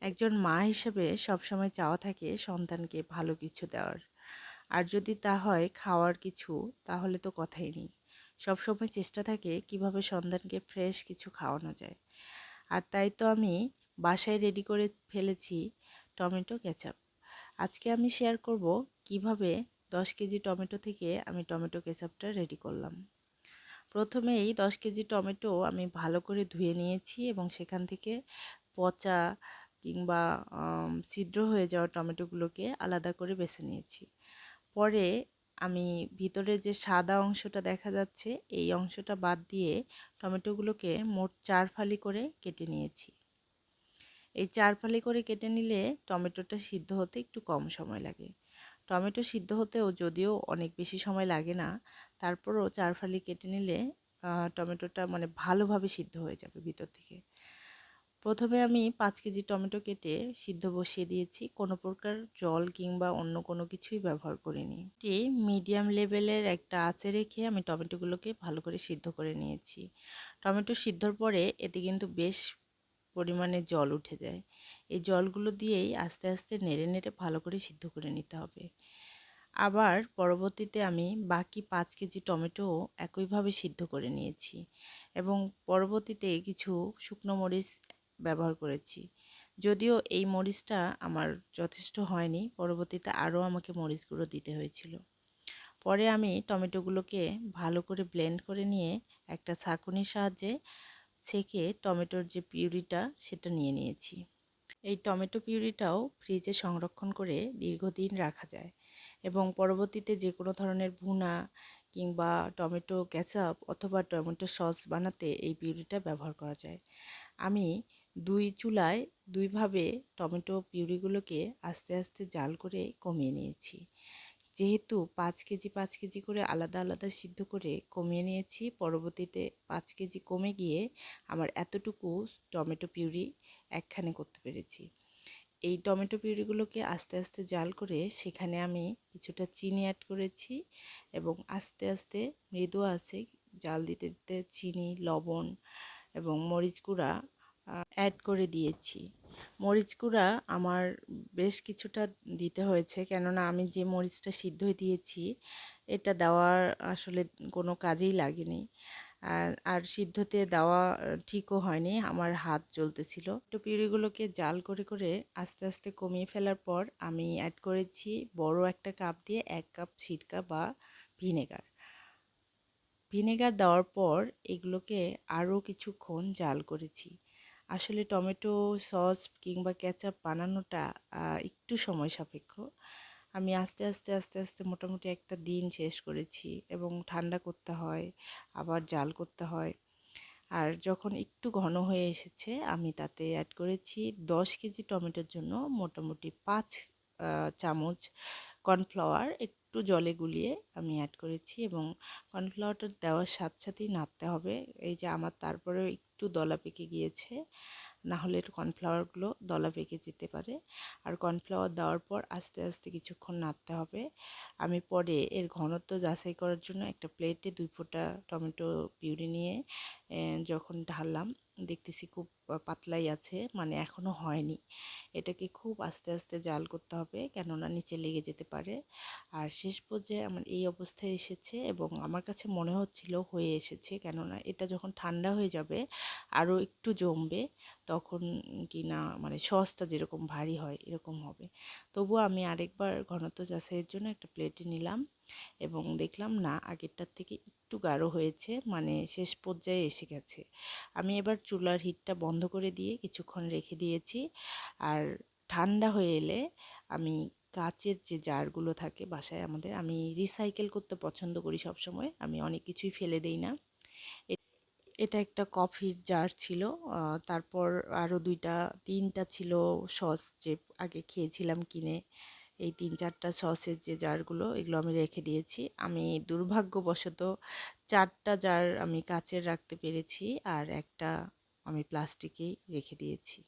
একজন মা হিসেবে সবসময় চাওয়া থাকে সন্তানকে ভালো কিছু দেওয়ার। আর যদি তা হয় খাওয়ার কিছু, তাহলে তো কথাই নেই। সবসময় চেষ্টা থাকে কিভাবে সন্তানকে ফ্রেশ কিছু খাওয়ানো যায়। আর তাই তো আমি বাসায় রেডি করে ফেলেছি টমেটো কেচাপ। আজকে আমি শেয়ার করব কিভাবে 10 কেজি টমেটো থেকে আমি টমেটো কেচাপটা রেডি করলাম। প্রথমেই 10 কেজি টমেটো আমি ভালো করে ধুয়ে নিয়েছি এবং সেখান থেকে পচা কিংবা ছিদ্র হয়ে যাওয়া টমেটোগুলোকে আলাদা করে বেছে নিয়েছি। পরে আমি ভিতরে যে সাদা অংশটা দেখা যাচ্ছে এই অংশটা বাদ দিয়ে টমেটোগুলোকে মোট 4 ফালি করে কেটে নিয়েছি। এই 4 ফালি করে কেটে নিলে টমেটোটা সিদ্ধ হতে একটু কম সময় লাগে। টমেটো সিদ্ধ হতেও যদিও অনেক বেশি সময় লাগে না, তারপরও 4 ফালি কেটে নিলে টমেটোটা মানে ভালোভাবে সিদ্ধ হয়ে যাবে ভিতর থেকে। প্রথমে আমি 5 কেজি টমেটো কেটে সিদ্ধ বসিয়ে দিয়েছি, কোনো প্রকার জল কিংবা অন্য কোনো কিছুই ব্যবহার করিনি। এটি মিডিয়াম লেভেলের একটা আঁচে রেখে আমি টমেটোগুলোকে ভালো করে সিদ্ধ করে নিয়েছি। টমেটো সিদ্ধর পরে এতে কিন্তু বেশ পরিমাণে জল উঠে যায়। এই জলগুলো দিয়েই আস্তে আস্তে নেড়ে নেড়ে ভালো করে সিদ্ধ করে নিতে হবে। আবার পরবর্তীতে আমি বাকি 5 কেজি টমেটোও একইভাবে সিদ্ধ করে নিয়েছি এবং পরবর্তীতে কিছু শুকনো মরিচ ব্যবহার করেছি। যদিও এই মরিচটা আমার যথেষ্ট হয়নি, পরবর্তীতে আরও আমাকে মরিচ গুঁড়ো দিতে হয়েছিল। পরে আমি টমেটোগুলোকে ভালো করে ব্লেন্ড করে নিয়ে একটা ছাঁকুনির সাহায্যে ছেঁকে টমেটোর যে পিউরিটা সেটা নিয়ে নিয়েছি। এই টমেটো পিউরিটাও ফ্রিজে সংরক্ষণ করে দীর্ঘদিন রাখা যায় এবং পরবর্তীতে যে কোনো ধরনের ভুনা কিংবা টমেটো কেচাপ অথবা টমেটো সস বানাতে এই পিউরিটা ব্যবহার করা যায়। আমি দুই চুলায় দুইভাবে টমেটো পিউরিগুলোকে আস্তে আস্তে জাল করে কমিয়ে নিয়েছি। যেহেতু 5 কেজি 5 কেজি করে আলাদা আলাদা সিদ্ধ করে কমিয়ে নিয়েছি, পরবর্তীতে 5 কেজি কমে গিয়ে আমার এতটুকু টমেটো পিউরি একখানে করতে পেরেছি। এই টমেটো পিউরিগুলোকে আস্তে আস্তে জাল করে সেখানে আমি কিছুটা চিনি অ্যাড করেছি এবং আস্তে আস্তে মৃদু আছে জাল দিতে দিতে চিনি, লবণ এবং মরিচ গুঁড়া অ্যাড করে দিয়েছি। মরিচ গুঁড়া আমার বেশ কিছুটা দিতে হয়েছে, কেননা আমি যে মরিচটা সিদ্ধই দিয়েছি এটা দেওয়ার আসলে কোনো কাজেই লাগেনি। আর সিদ্ধতে দেওয়া ঠিকও হয়নি, আমার হাত জ্বলতেছিল। তো পিউরিগুলোকে জাল করে করে আস্তে আস্তে কমিয়ে ফেলার পর আমি অ্যাড করেছি বড় একটা কাপ দিয়ে 1 কাপ সিরকা বা ভিনেগার। ভিনেগার দেওয়ার পর এগুলোকে আরও কিছুক্ষণ জাল করেছি। আসলে টমেটো সস কিংবা কেচাপ বানানোটা একটু সময় সাপেক্ষ। আমি আস্তে আস্তে আস্তে আস্তে মোটামুটি একটা দিন শেষ করেছি এবং ঠান্ডা করতে হয়, আবার জাল করতে হয়। আর যখন একটু ঘন হয়ে এসেছে আমি তাতে অ্যাড করেছি 10 কেজি টমেটোর জন্য মোটামুটি 5 চামচ কর্নফ্লাওয়ার একটু জলে গুলিয়ে আমি অ্যাড করেছি এবং কর্নফ্লাওয়ারটা দেওয়ার সাথে সাথেই নাড়তে হবে। এই যে আমার তারপরেও একটু দলা পেকে গিয়েছে, না হলে কর্নফ্লাওয়ারগুলো দলা পেকে যেতে পারে। আর কর্নফ্লাওয়ার দেওয়ার পর আস্তে আস্তে কিছুক্ষণ নাড়তে হবে। আমি পরে এর ঘনত্ব যাচাই করার জন্য একটা প্লেটে 2 ফোঁটা টমেটো পিউরি নিয়ে যখন ঢাললাম দেখতেছি খুব পাতলাই আছে, মানে এখনও হয়নি। এটাকে খুব আস্তে আস্তে জাল করতে হবে, কেননা নিচে লেগে যেতে পারে। আর শেষ পর্যায়ে আমার এই অবস্থায় এসেছে এবং আমার কাছে মনে হচ্ছিল হয়ে এসেছে, কেননা এটা যখন ঠান্ডা হয়ে যাবে আরও একটু জমবে, তখন কি না মানে সসটা যেরকম ভারী হয় এরকম হবে। তবুও আমি আরেকবার ঘনত্ব যাচাইয়ের জন্য একটা প্লেটে নিলাম এবং দেখলাম না আগেরটার থেকে একটু গাঢ় হয়েছে, মানে শেষ পর্যায়ে এসে গেছে। আমি এবার চুলার হিটটা বন্ধ করে দিয়ে কিছুক্ষণ রেখে দিয়েছি। আর ঠান্ডা হয়ে এলে আমি কাচের যে জারগুলো থাকে বাসায় আমাদের, আমি রিসাইকেল করতে পছন্দ করি সবসময়, আমি অনেক কিছুই ফেলে দেই না। এটা একটা কফির জার ছিল, তারপর আরও 2টা 3টা ছিল সস, যে আগে খেয়েছিলাম কিনে। এই 3-4টা সসের যে জারগুলো এগুলো আমি রেখে দিয়েছি। আমি দুর্ভাগ্যবশত 4টা জার আমি কাচের রাখতে পেরেছি আর একটা আমি প্লাস্টিকেই রেখে দিয়েছি।